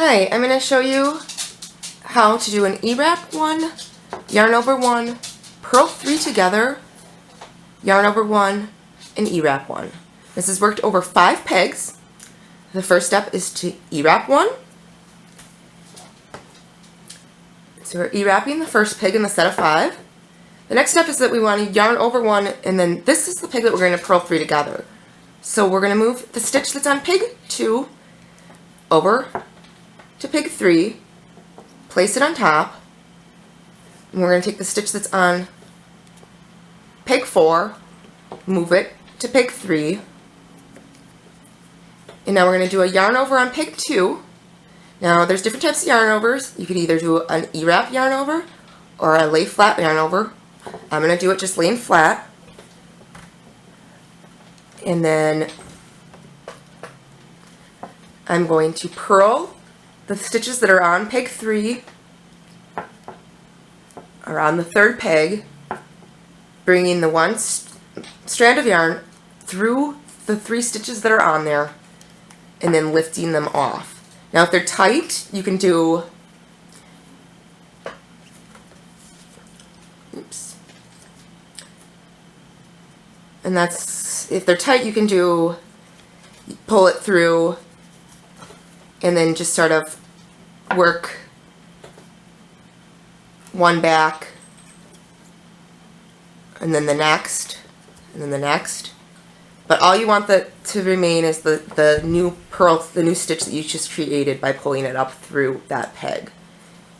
Hi, I'm going to show you how to do an E-wrap 1, yarn over 1, purl 3 together, yarn over 1, and E-wrap 1. This is worked over 5 pegs. The first step is to E-wrap 1. So we're E-wrapping the first peg in the set of 5. The next step is that we want to yarn over 1, and then this is the peg that we're going to purl 3 together. So we're going to move the stitch that's on peg 2 over to peg 3, place it on top, and we're going to take the stitch that's on peg 4, move it to peg 3, and now we're going to do a yarn over on peg 2. Now there's different types of yarn overs. You could either do an E-wrap yarn over or a lay flat yarn over. I'm going to do it just laying flat, and then I'm going to purl the stitches that are on peg 3 are on the third peg, bringing the one strand of yarn through the 3 stitches that are on there and then lifting them off. Now if they're tight, you can do and that's, if they're tight, you can do, pull it through and then just sort of work one back and then the next and then the next. But all you want to remain is the new purl, the new stitch that you just created by pulling it up through that peg.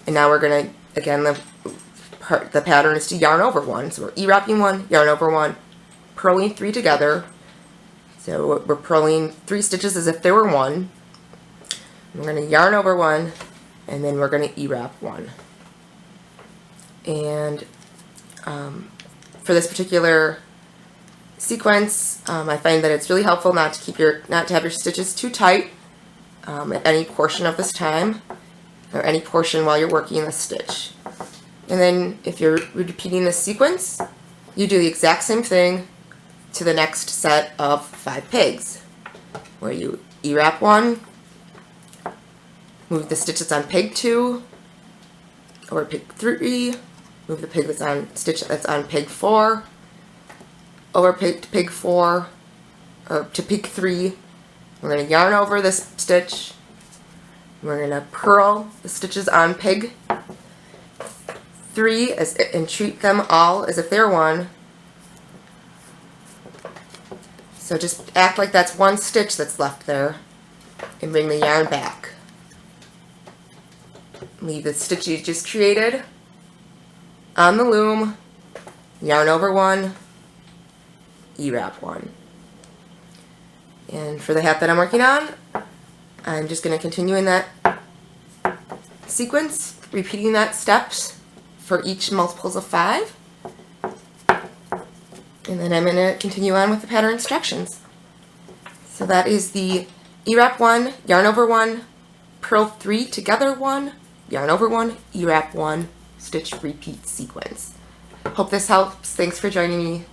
And now we're going to, again, the pattern is to yarn over 1. So we're E-wrapping 1, yarn over 1, purling 3 together. So we're purling 3 stitches as if they were 1. We're going to yarn over 1, and then we're going to E-wrap 1. And for this particular sequence, I find that it's really helpful not to have your stitches too tight at any portion of this time, or any portion while you're working the stitch. And then if you're repeating this sequence, you do the exact same thing to the next set of 5 pegs, where you E-wrap 1, move the stitch that's on peg 2 over peg 3, move the peg that's on stitch that's on peg 4 over peg 4 or to peg 3. We're going to yarn over this stitch. We're going to purl the stitches on peg 3 and treat them all as if they're 1. So just act like that's 1 stitch that's left there and bring the yarn back. Leave the stitch you just created on the loom, yarn over 1, E-wrap 1. And for the hat that I'm working on, I'm just going to continue in that sequence, repeating that steps for each multiples of 5. And then I'm going to continue on with the pattern instructions. So that is the E-wrap 1, yarn over 1, purl 3 together 1, yarn over 1, E-wrap 1, stitch repeat sequence. Hope this helps. Thanks for joining me.